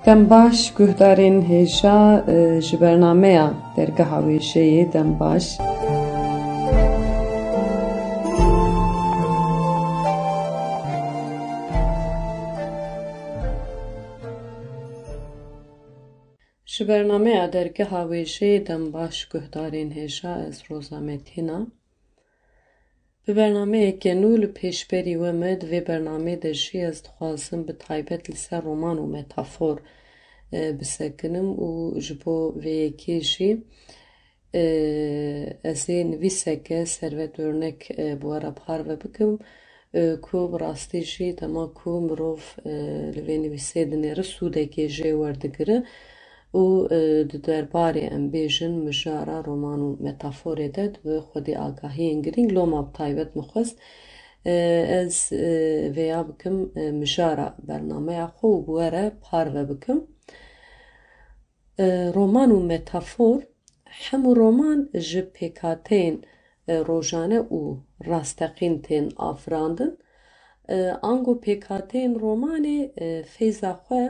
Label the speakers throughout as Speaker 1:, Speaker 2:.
Speaker 1: Dem baş guhdarên hêja ji bernameya dergeha wêjeyê dem baş. Ji bernameya dergeha wêjeyê dem baş guhdarên hêja ez Roza Metîna. Bi bernameyekê nû li pêşberî we me di vê bernameyê de jî ez dixwazim bi taybet li ser roman û metafor bisekinim û ji bo vê yekê jî ez ê nivîseke servet örnek bi we re parve bikim ku bi rastî jî dema ku mirov li vê nivîsê dinêre sûdekê jê werdigire û di derbarê em bêjin mijara roman û metaforê de di xwedî agahiyên girîng loma bi taybet mixwest ez vêya bikim mijara bernameya xwe û bi we re parve bikim. Roman û metafor hemû roman ji pêkhateyên rojane û rasteqîn tên afirandin. Ango pêkhateyên romanê fêza xwe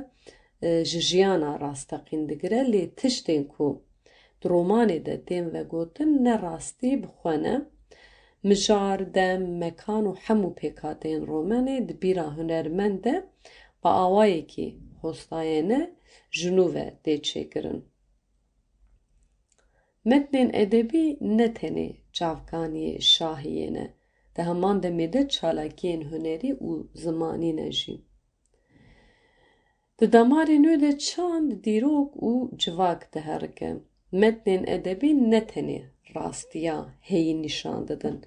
Speaker 1: ji jiyana rasteqîn digire lê tiştên ku di romanê de tên vegotin ne rastî bi xwe ne. Mijar, dem, mekan û hemû pêkhateyên romanê di bîra hunermend de bi awayekî hostayene ji nû ve tê çêkirin. Metnên edebî ne tenê çavkaniyê şahiyê ne, di heman demê de çalakiyên hunerî û zimanî ne jî. Di demarê nû de çand, dîrok û civak diherike. Metnên edebî ne tenê rastiya heyî nîşan didin.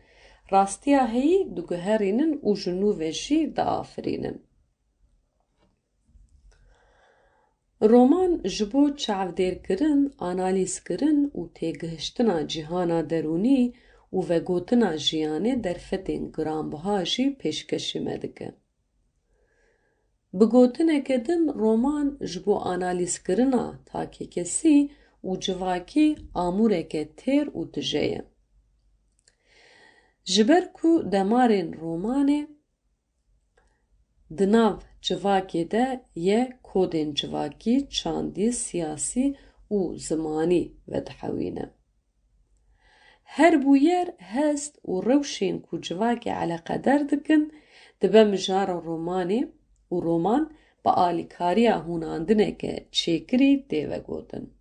Speaker 1: Rastiya heyî diguherînin û ji nû ve jî diafirînin. Roman ji bo çavdêrkirin, analîzkirin û têgihiştina cîhana derûnî û vegotina jiyanê derfetên giranbiha jî pêşkêşî me dike. Bi gotineke din roman ji bo analîzkirina takêkesî û civakî amûreke têr û tije ye. Ji ber ku demarên romanê di nav civakê de ye kodên civakî, çandî, siyasî û zimanî vedihewîne. Her bûyer, hest û rewşên ku civakê eleqedar dikin dibe mijara romanê û roman bi alîkariya hûnandineke çêkirî tê vegotin.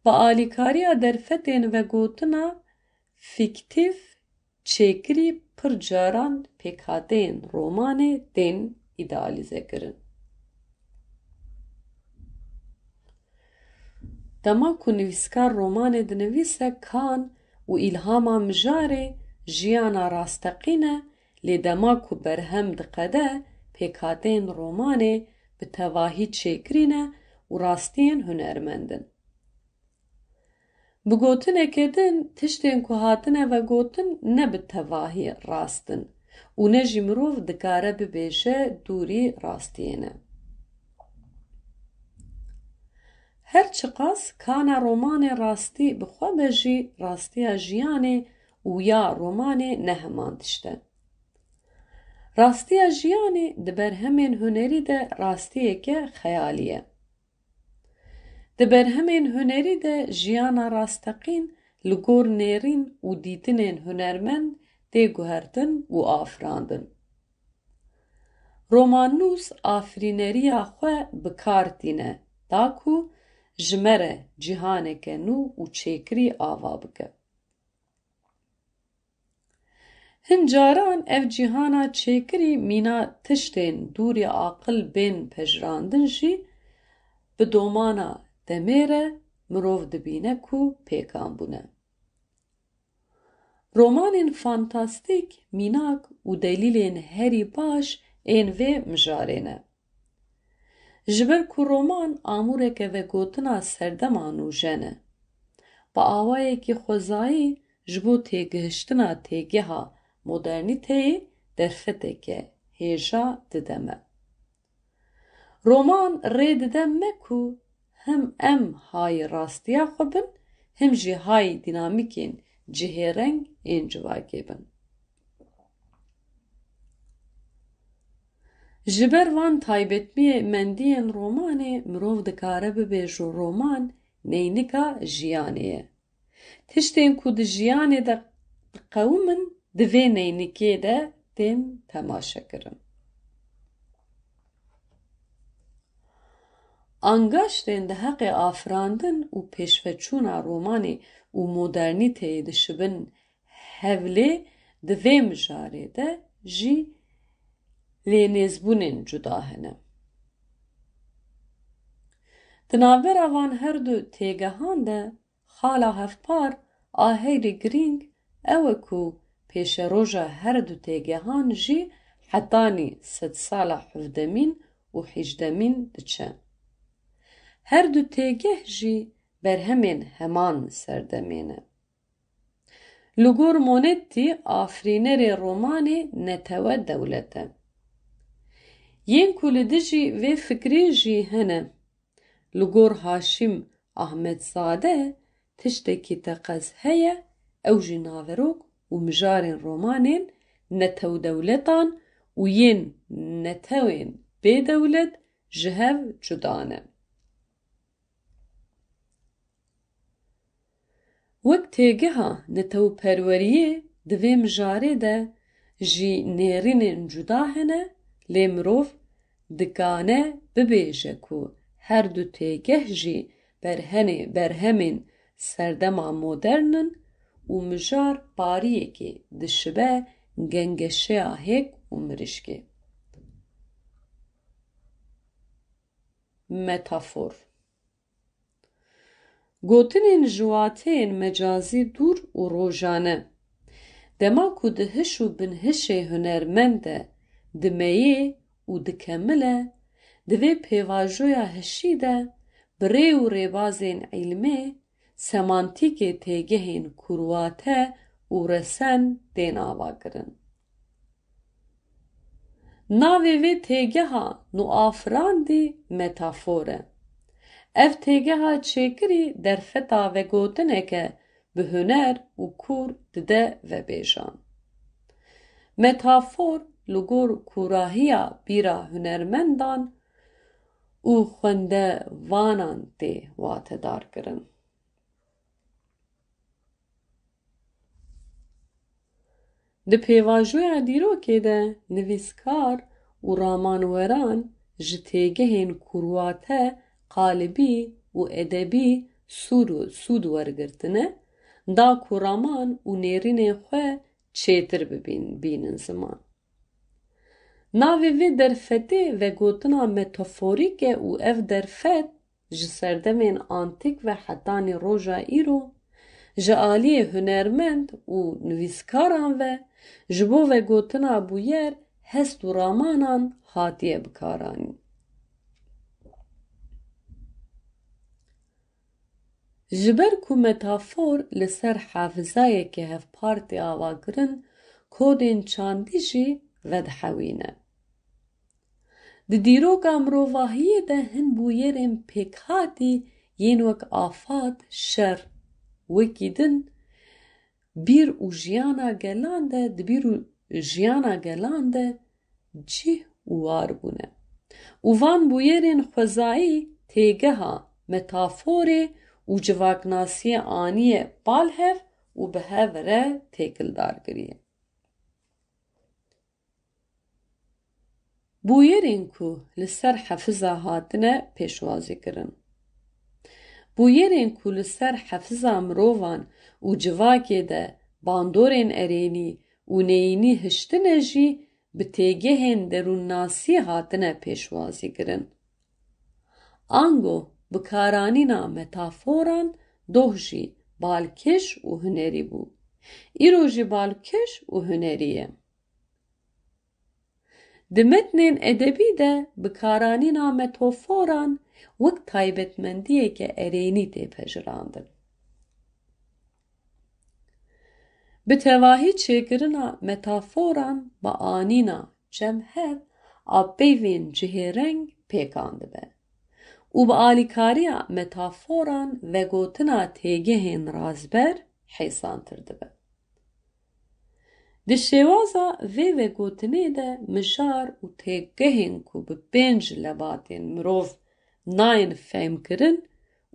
Speaker 1: Bi alîkariya derfetên vegotina fîktîv çêkirî pir caran pêkhateyên romanê tên îdealîzekirin. Dema ku nivîskar romanê dinivîse kan û îlhama mijarê jiyana rasteqîn e lê dema ku berhem diqede pêkhateyên romanê bi tevahî çêkirî ne û rastiyên hunermend in. Bi gotineke din tiştên ku hatine vegotin ne bi tevahî rast in û ne jî mirov dikare bibêje dûrî rastiyê ne. Her çiqas kana romanê rastî bi xwe ve jî rastiya jiyanê û ya romanê ne heman tişt e. Rastiya jiyanê di berhemên hunerî de rastiyeke xeyalî ye. Di berhemên hunerî de jiyana rasteqîn li gor nêrîn û dîtinên hunermend tê guhertin û afirandin. Romannûs afirîneriya xwe bi kar tîne da ku ji me re cîhaneke nû û çêkirî ava bike. Hin caran ev cîhana çêkirî mîna tiştên dûrî aqil bên pejirandin jî bi domana demê re mirov dibîne ku pêkan bûne. Romanên fantastîk mînak û delîlên herî baş ên vê mijarê ne. Ji ber ku roman amûreke vegotina serdema nûje ne. Bi awayekî xwezayî ji bo têgihiştina têgeha modernîteyê derfeteke hêja dide me. Roman rê dide me ku hem em hayê rastiya xwe bin hem jî hayê dînamîkên cihêreng ên civakê bin. Ji ber van taybetmendiyên romanê mirov dikare bibe ji roman neynika jiyanê ye. Tiştên ku di jiyanê de qewimin di vê neynikê de tên temaşekirin. Angaştên di heqê afirandin û pêşveçûna romanê û modernîteyê dişibin hevlê di vê mijarê de jî lênêzbûnên cuda hene. Di navbera van her du têgehan de xala hevpar a heyrî girîng ew e ku pêşeroja her du têgehan jî hetanî sed sala hevdemîn û hîjdemîn diçe. Her du têgeh jî berhemên heman serdemê ne. Li gor Monetti afrînerê romanê netewe dewlet e. Yên ku li dijî vê fikrê jî hene. Li gor Haşim Ahmedzade tiştekî teqez heye, ew jî naverok û mijarên romanên netewdewletan û yên netewên bêdewlet ji hev cuda ne. Wek têgeha netewperweriyê di vê mijarê de jî nêrînên cuda hene, lê mirov dikane bibêje ku her du têgeh jî berhemên serdema modernin û mijar pariyekê dişibe gengeşeya hêk û mirîşkê. Metafor Gotinên ji wateyên mecazî dûr û rojane. Dema ku di hiş û binhişê hunermend de dimeyê û dikemile, di vê pêvajoya hişî de bi rê û rêbazên îlmê semantîkê têgehên kurwate û resen tên avakirin. Navê vê têgeha nuafirandî metafor e. Ev têgeha çêkirî derfeta vegotineke bi huner û kûr dide vebêjan. Metafor li gor kûrahiya bîra hunermendan û xwendevanan tê watedar kirin. Di pêvajoya dîrokê de nivîskar û ramanweran ji têgehên kurwate qalibî û edebî sûd wergirtine, da ku raman û nêrînên xwe çêtir bibînin ziman. Navê vê derfetê vegotina metaforîk e û ev derfet ji serdemên antîk ve hetanî roja îro ji aliyê hunermend û nivîskaran ve ji bo vegotina bûyer hest û ramanan hatiye bikaranîn. Ji ber ku metafor li ser hefzayekê hevpar tê avakirin, kodên çandî jî vedhewîne. Di dîroka mirovahiyê de hin bûyerên pêkhatî yên wek afat, şer, wekî din, bîr û jiyana gelan de di bîr û jiyana gelan de cih û war bûne. Û van bûyerên xwezayî têgeha metaforê û civaknasiyê anîye balhev û bi hev re têkildar kiriye. Bûyerên ku li ser hefiza hatine pêşwazî kirin. Bûyerên ku li ser hefiza mirovan û civakê de bandorên erênî û neyînî hiştine jî bi têgehên derûnnasî hatine pêşwazî kirin. Ango bikaranîna metaforan doh jî balkêş û hunerî bû. Îro jî balkêş û hunerî ye. Di metnên edebî de bikaranîna metaforan wek taybetmendiyeke erênî tê pejirandin. Bi tevahî çêkirina metaforan bi anîna cemhev a peyvên cihêreng pêkan dibe û bi alîkariya metaforan vegotina têgehên razber hêsantir dibe. Di şêwaza vê vegotinê de mijar û têgehên ku bi pênc lebatên mirov nayên fêmkirin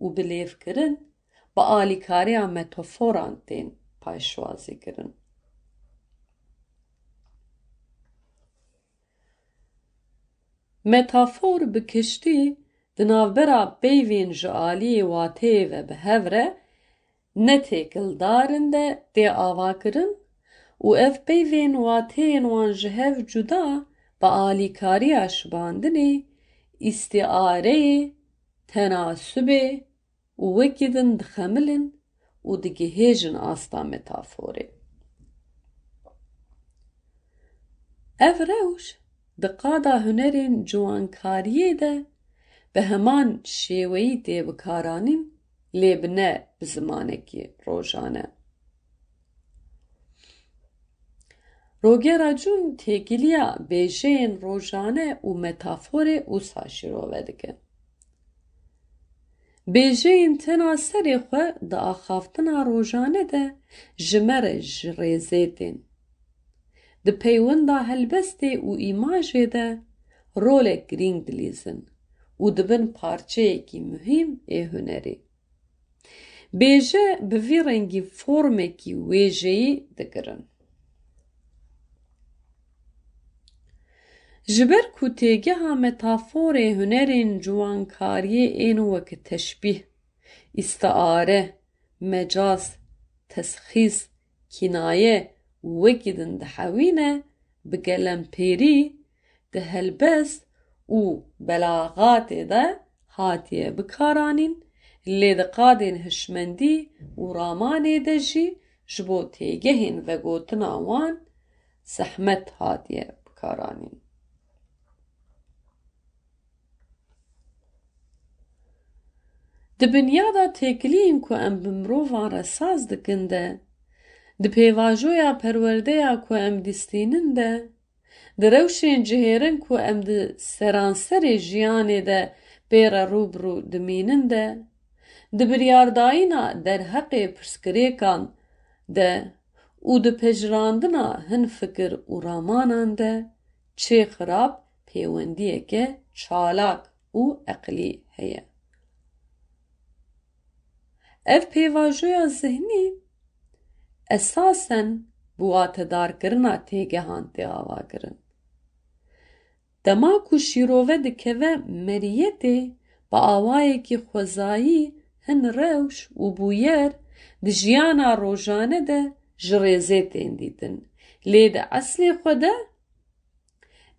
Speaker 1: û bilêvkirin, bi alîkariya metaforan tên paşwazîkirin. Metafor bi kiştî di navbera peyvên ji aliyê wateyê ve bi hev re ne têkildarin de tê avakirin û ev peyvên wateyên wan ji hev cuda bi alîkariya şibandinê, îstiareyê, tenasubê û wekî din dixemilin û digihêjin asta metaforê. Ev rewş di qada hunerên ciwankariyê de bi heman şêweyî tê bikaranîn, lê bi ne bi zimanekî rojane. Rogera Cûn têkiliya bêjeyên rojane û metaforê wisa şîrove dike. Bêjeyên tena serê xwe di axaftina rojane de ji me re ji rêzê tên. Di peywenda helbestê û îmajê de rolek girîng dilîzin û dibin parçeyekî muhîm ê hunerê. Bêje bi vî rengî formekî wêjeyî dikirin. Ji ber ku têgeha metaforê hunerên ciwankariyê ên wek teşbîh, îstiare, mecaz, tesxîs, kînaye û wekî din dihewîne, bi gelemperî, di helbest û belagatê de hatiye bikaranîn, lê di qadên hişmendî û ramanê de jî ji bo têgehên vegotina wan zehmet hatiye bikaranîn. Di binyada têkiliyên ku em bi mirovan re saz dikin de, di pêvajoya perwerdeya ku em dîstînin de, di rewşên cihêrin ku em di seranserê jiyanê de pê re rûbirû dimînin de, di biryardayîna derheqê pirsgirêkan de û di pejirandina hin fikir û ramanan de çê xirab peywendiyeke çalak û eqilî heye. Ev pêvajoya zihnî esasen bi watedarkirina têgehan tê avakirin. Dema ku şîrove dikeve meriyetê bi awayekî xwezayî hin rewş û bûyer di jiyana rojane de ji rêzê tên dîtin, lê di eslê xwe de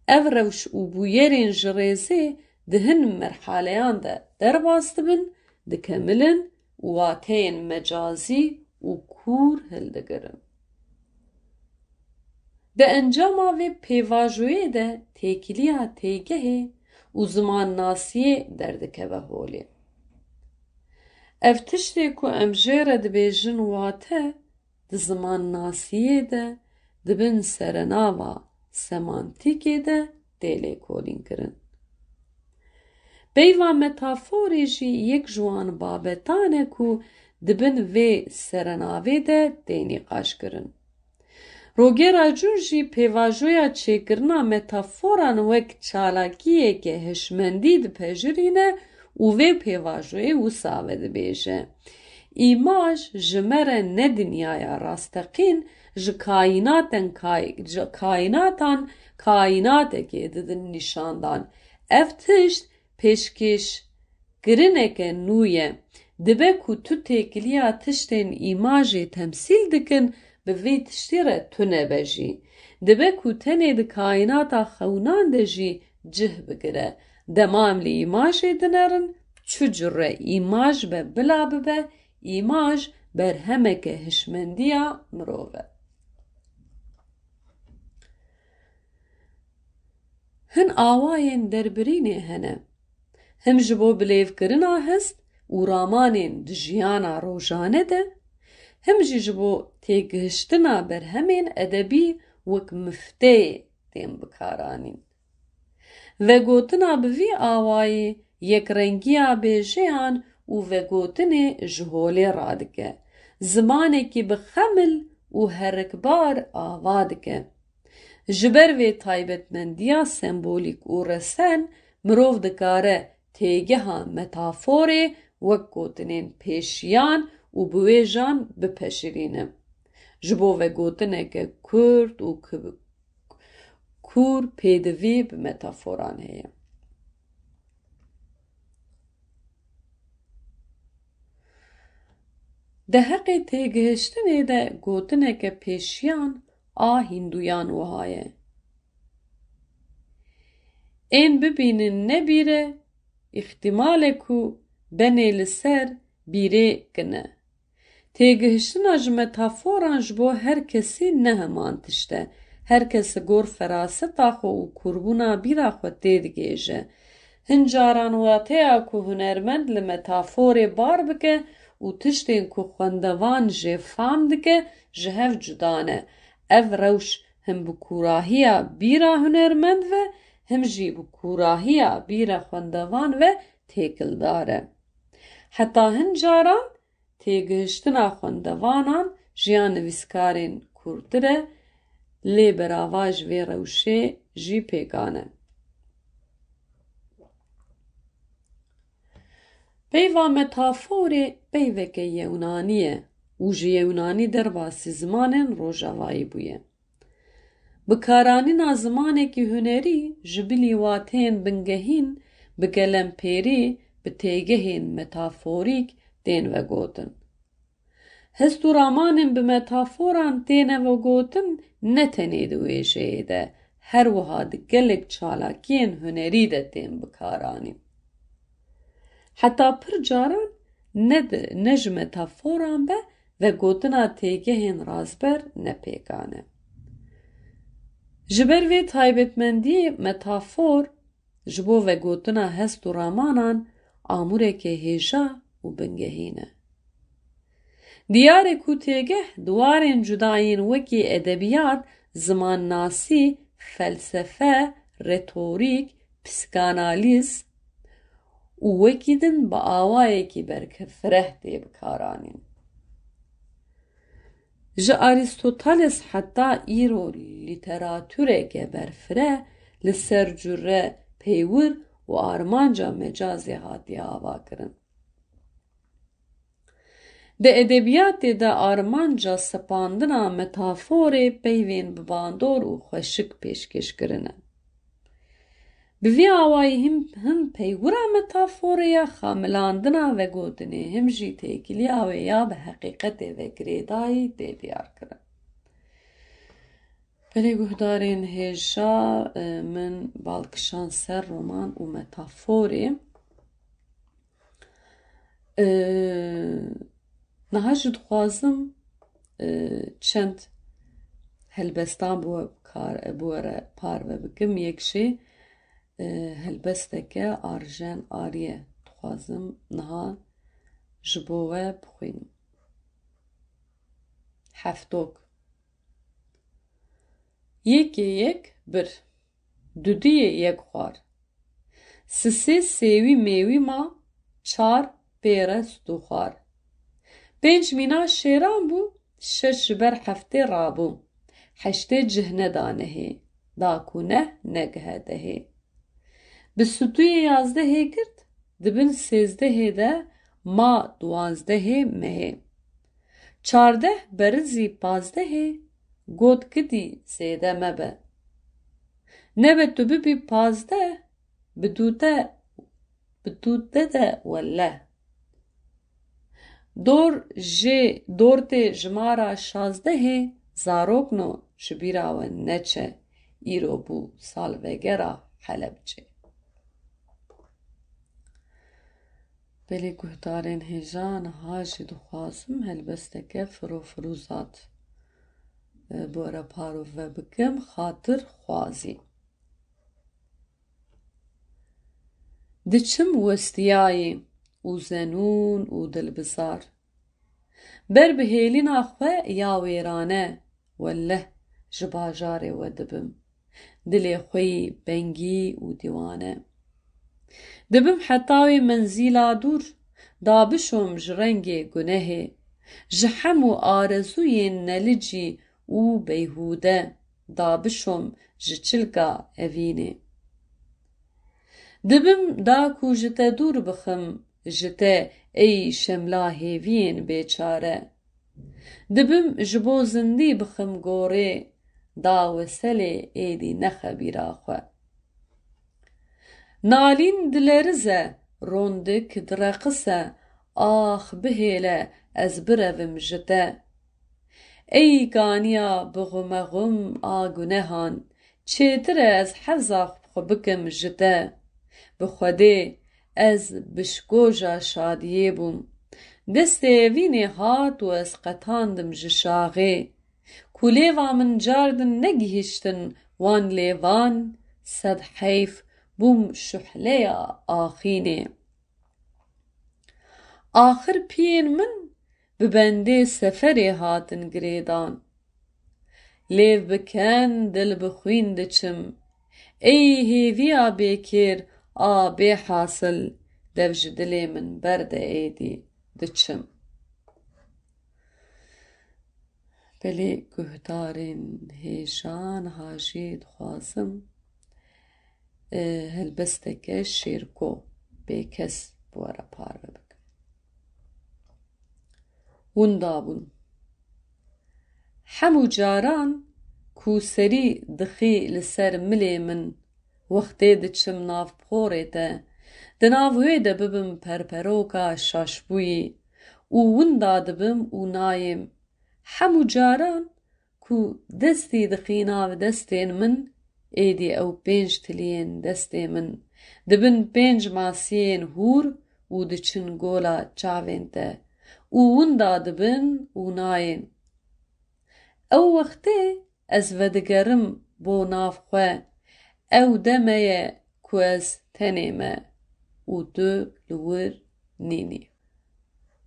Speaker 1: ev rewş û bûyerên ji rêzê di hin merhaleyan de derbas dibin, dikemilin û wateyên mecazî û kûr hildigirin. Di encama vê pêvajoyê de têkiliya têgehê û zimannasiyê derdikeve holê. Ev tiştê ku em jê re dibêjin wate, di zimannasiyê de dibin serenava semantîkê de tê lêkolînkirin. Peyva metaforê jî yek ji wan babetan e ku dibin vê serenavê de tê nîqaşkirin. Rogera Cûn jî pêvajoya çêkirina metaforan wek çalakiyeke hişmendî dipejirîne û vê pêvajoyê wisa vedibêje. Îmaj ji me re ne dinyaya rasteqîn, ji kaînatan kaînatekê didin nîşandan. Ev tişt pêşkêşkirineke nû ye. Dibe ku tu têkiliya tiştên îmajê temsîl dikin, bi vê tiştî re tu nebejî. Dibe ku tenê di kaînata xewnan de jî cih bigire. Dema em li îmajê dinerin, çu cure îmaj be bila bibe, îmaj berhemeke hişmendiya mirov e. Hin awayên derbirînê hene. Him ji bo bilêvkirina hest û ramanên di jiyana rojane de, him jî ji bo têgihiştina berhemên edebî wek mifteyê tên bikaranîn. Vegotina bi vî awayê yekrengiya bêjeyan û vegotinê ji holê radike. Zimanekî bi xemil û herikbar ava dike. Ji ber vê taybetmendiya sembolîk û resen mirov dikare têgeha metaforê wek gotinên pêşiyan û biwêjan bipeşirîne. Ji bo vegotineke Kurd û kûr pêdivî bi metaforan heye. Di heqê têgihiştinê de gotineke pêşiyan a Hînduyan wiha ye. Ên bibînin nebîre, îxtîmalê ku benê li ser bîrê kine. Têgihiştina ji metaforan ji bo her kesî ne heman tişt e. Her kes li gor feraseta xwe û kûrbûna bîra xwe tê digêje. Hin caran wateya ku hunermend li metaforê bar bike û tiştên ku xwendevan jê fam dike ji hev cuda ne. Ev rewş him bi kûrahiya bîra hunermend ve him jî bi kûrahiya bîra xwendevan ve têkildar e. Heta hin caran têgihiştina xwendevanan jiya nivîskarên kûrtir e, lê berava ji vê rewşê jî pêkan e. Peyva metaforê peyveke Yewnanî ye û ji Yewnanî derbasî zimanên rojavayî bûye. Bikaranîna zimanekî hunerî ji bilî wateyên bingehîn bi gelempêrî bi têgehên metaforîk tên vegotin. Hest û ramanên bi metaforan têne vegotin ne tenê di wêjeyê de, her wiha di gelek çalakiyên hunerî de tên bikaranîn. Heta pir caran ne ji metaforan be vegotina têgehên razber ne pêkan e. Ji ber vê taybetmendiyê metafor ji bo vegotina hest û ramanan amûreke hêja û bingehîn e. Diyarê ku têgeh dwarên cudayîn wekî edebiyat, zimannasî, felsefe, retorîk, psikanalîz û wekî din bi awayekî berfireh tê bikaranîn. Ji Arîstoteles heta îro lîteratûreke berfireh li ser cure, peywir û armanca mecazê hatiye avakirin. Di edebiyatê de armanca sepandina metaforê peyvên bibandor û xweşik pêşkêşkirin e. Bi vî awayî him peywira metaforê ya xamilandina vegotinê him jî têkiliya wê ya bi heqîqetê ve girêdayî tê diyarkirin. Belê guhdarên hêja min balkişan ser roman û metaforê. Niha jî dixwazim çend helbestan bi we re parve bikim. Yek jî helbesteke Arjen Arî dixwazim niha ji bo we bixwînim. Heftok. Yekê yek bir, dudiyê yek xwar, sisê sêwî mêwî ma, çar pêre stûxwar. Pênc mîna şêran bû, şeş ji ber heftê rabû, heştê cih neda nehê, da ku neh negihe dehê. Bi stûyê yazdehê girt, dibin sêzdehê de ma duwazdehê mehê. Çardeh berizî pazdehê, got kidî zêde mebe. Nebe tu bibî pazdeh, bi dûte de welleh. Dortê ji mara şazdehê, zarokno ji bîra we neçe, îro bû salvegera Helepçê. Belê guhdarên hêja niha jî dixwazim helbesteke Firofirûzat bi we re parov ve bikim, Xatir xwazî. Diçim westiyayê û zenûn û dilbizar, ber bi hêlîna xwe ya wêrane, welleh ji bajarê we dibim, dilê xwe yî bengî û dîwane. Dibim heta wê menzîla dûr, da bişom ji rengê gunehê, ji hemû arezûyên nelicî û beyhûde dabişom ji çilka evînê. Dibim da ku ji te dûr bixim ji te ey şemla hêviyên bêçare. Dibim ji bo zindî bixim gorê da weselê êdî nexe bîra xwe. Nalîn dileriz e, rondik direqis e, ax bihêle ez birevim ji te. Ey ganiya bixwemexwim a gunehan, çêtir e ez hevza xwe bikim ji te. Bi Xwedê ez bişgoja şadiyê bûm. Destê evînê hat û ez qetandim ji şaxê. Ku lêva min cardin negihîştin wan lêvan, sed heyf bûm şuhleya axînê. Axir piyên min bi bendê seferê hatin girêdan. Lêv biken dil bi xwîn diçim. Ey hêviya bêkêr a bêhasil, dev ji dilê min berde êdî diçim. Belê guhdarên hêjan hajî dixwazim helbesteke şêrko bêkes bi we re parve bikim. Winda bûn. Hemû caran ku serî dixî li ser milê min, wextê diçim nav porê te, di nav wê de bibim perperoka şaşbûyî û winda dibim û nayêm. Hemû caran ku destî dixî nav destên min, êdî ew 5 tiliyên destê min, dibin 5 masiyên hûr û diçin gola çavên te û winda dibin û nayên. Ew wextê ez vedigerim bo nav xwe, ew deme ye ku ez tenê me û tu li wir nînî.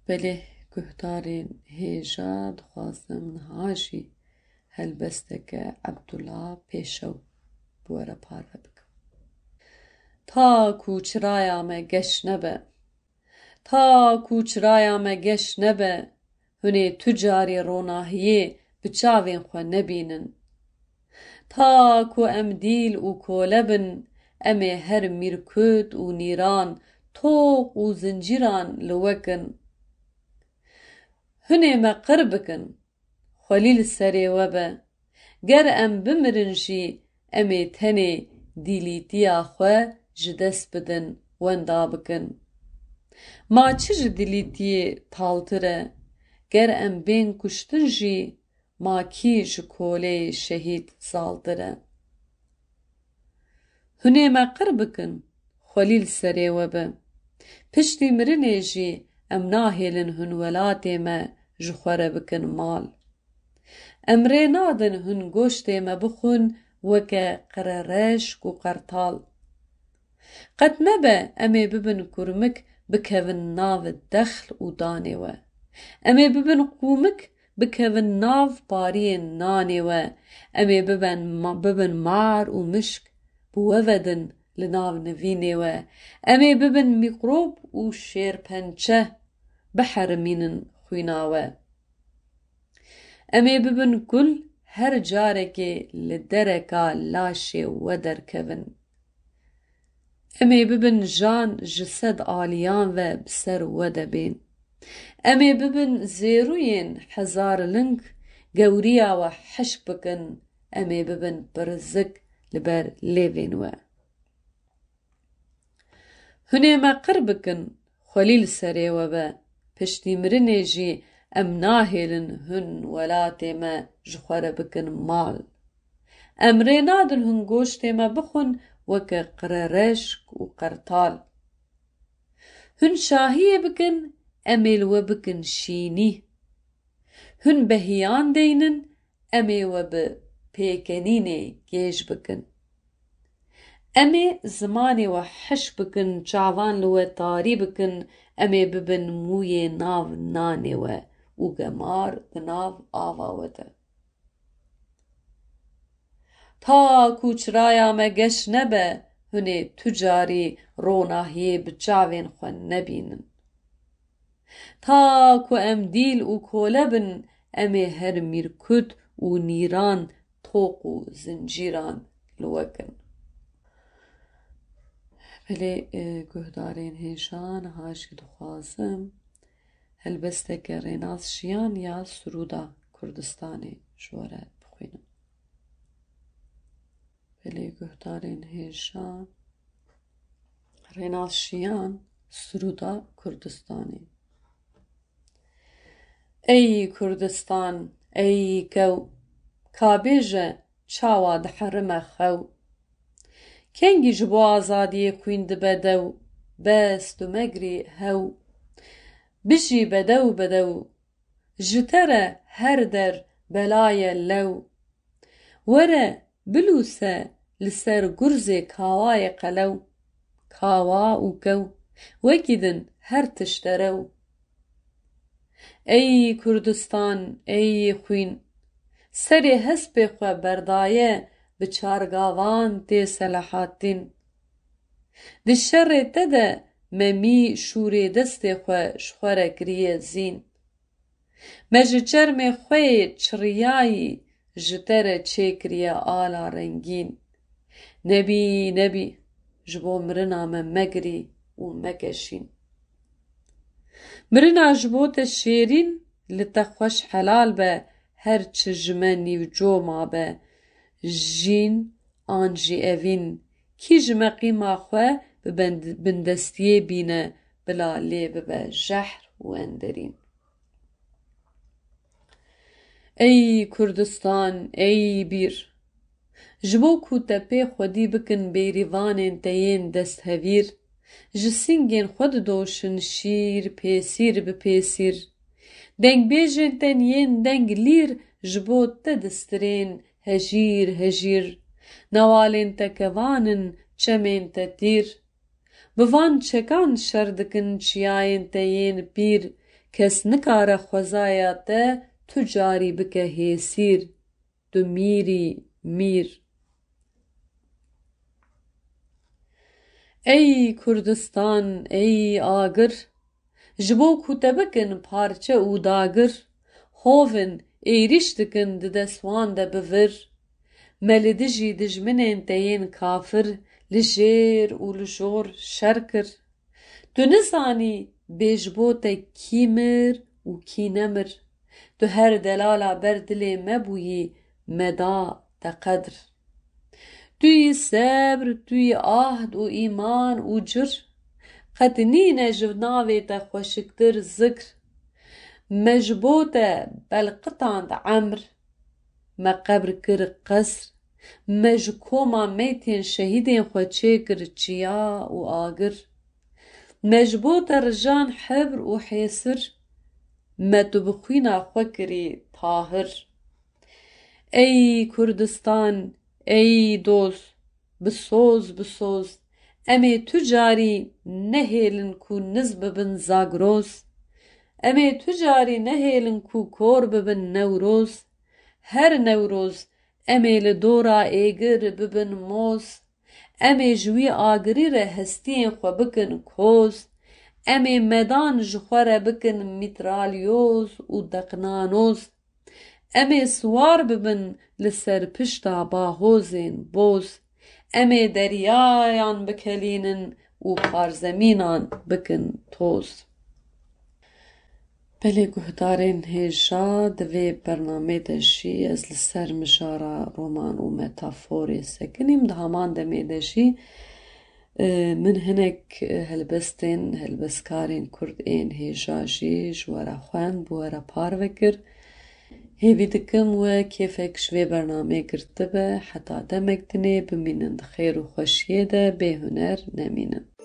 Speaker 1: Belê guhdarên hêja dixwazim niha jî helbesteke Ebdula Pêşew bi we re parve bikim. Ta ku çiraya me geş nebe, ta ku çiraya me geş nebe, hunê tu carî ronahiyê bi çavên xwe nebînin. Ta ku em dîl û kole bin, em ê her mîrkût û nîran, toq û zincîran li we kin. Hunê me qir bikin, xwelî li serê we be. Ger em bimirin jî, em ê tenê dîlîtiya xwe ji dest bidin, wenda bikin. Ma çi ji dîlîtiyê taltir e? Ger em bên kuştin jî, ma kî ji kolê şehîd zaltir e? Hunê me qir bikin, xwelî li serê we be. Piştî mirinê jî em nahêlin hin welatê me ji xwe re bikin mal. Em rê nadin hin goştê me bixwin weke qerereşk û qertal. Qet nebe em ê bibin kurmik bikevin nav dexl û danê we. Em ê bibin qûmik bikevin nav pariyên nanê we. Em ê bibin mar û mişk bi we vedin li nav nivînê we. Em ê bibin mîqrob û şêrpençe biherîmînin xwîna we. Em ê bibin gul her carekê li dereka laşê we derkevin. Em ê bibin jan ji sed aliyan ve bi ser we de bên. Em ê bibin zêrûyên hezarling, gewriya we hişk bikin. Em ê bibin birzik li ber lêvên we. Hunê me qir bikin, xwelî li serê we be. Piştî mirinê jî em nahêlin hin welatê me ji xwe re bikin mal. Em rê nadin hin goştê me bixwin weke qerereşk û qertal. Hin şahiyê bikin, em ê li we bikin şînî. Hin behiyan deynin, em ê we bi pêkenînê gêj bikin. Em ê zimanê we hişk bikin, çavan li we tarî bikin. Em ê bibin mûyê nav nanê we û gemar di nav ava we de. Ta ku çiraya me geş nebe, hunê tu carî ronahiyê bi çavên xwe nebînin. تا کو ام دیل و کولبن ام هر میرکد و نیران توق و زنجیران لوکن. بله گهدارین هیشان هاش دخوازم هلبسته که ریناز شیان یا سرودا کردستانی جواره بخوینم. بله گهدارین هیشان ریناز شیان سرودا کردستانی. ای کردستان ای کو کابیجه چاوا دحرمه خو کنگی جبو آزادی خوین دبدو بست و مگری هو بجی بدو جتره هر در بلای لو وره بلوسه لسر گرز کاوای قلو کاوا و کو وکیدن هر تشترو. ای کردستان ای خوین سری هسپ خو بردایه بچارگاوان تی سلحاتین دی شر تده ممی شوری دست خو شخوره کریه زین مجه چرم خوی چریایی جتر چه کریه آلا رنگین نبی جبو مرنا مگری و مکشین مرنا جبو تشیرین لتخوش حلال به هر چجمنی و جو ما به جین آنجی اوین کی جمع قیما خواه بندستیه بینه بلا لیب به جحر و اندرین. ای کردستان ای بیر جبو کو تپه خودی بکن بیریوان تین دست هویر جسینگین خود دوشن شیر پیسیر بپیسیر دنگ بیجن تن ین دنگ لیر جبو تدسترین هجیر نوالین تکوانن چمین تتیر بوان چکان شردکن چیاین تین پیر کس نکاره خوزایا ته تجاری بکه هیسیر دو میری میر. ای کردستان ای آگر جبو کتبکن پارچه او داگر خوفن ایریش دکن ددسوان ده بور ملدجی دجمنین تین کافر لجیر و لجور شرکر دو نزانی بیجبو ته کی مر و کی نمر دو هر دلالا بردلی مبویی مدا تقدر دوی صبر دوی عهد و ایمان و جر قد نینه جوناوی ته خوشکتر ذکر مجبوطة بلقطان عمر ما قبر كر قصر مجكوما ميتين شهيدين خوشي كر جيا و آگر مجبوطة رجان حبر و حيسر ما تبخوينا خوكري طاهر. ای کردستان ای دوز بسوز امی تجاری نهیلن کو نزب بن زاگروز امی تجاری نهیلن کو کور ببن نوروز هر نوروز امی لدورا ایگر ببن موز امی جوی آگری ره هستین خو بکن کوز امی مدان جخوره بکن میترالیوز و دقنانوز امی سوار ببن لسر پشتا باهوزین بوز امی دریایان بکلینن و پارزمینان بکن توز. بله گهدارین هیجا دوی برنامه دشی از لسر مشارا رومان و متافوری سکنیم ده همان دمی دشی من هنک هلبسکارین کرد این هیجا جی جوارا خوان بوارا پار وکر هیوی دکم و کیفک شوی برنامه گرده به حتا دمک دنی بمینند خیر و خوشیه ده به هنر نمینند.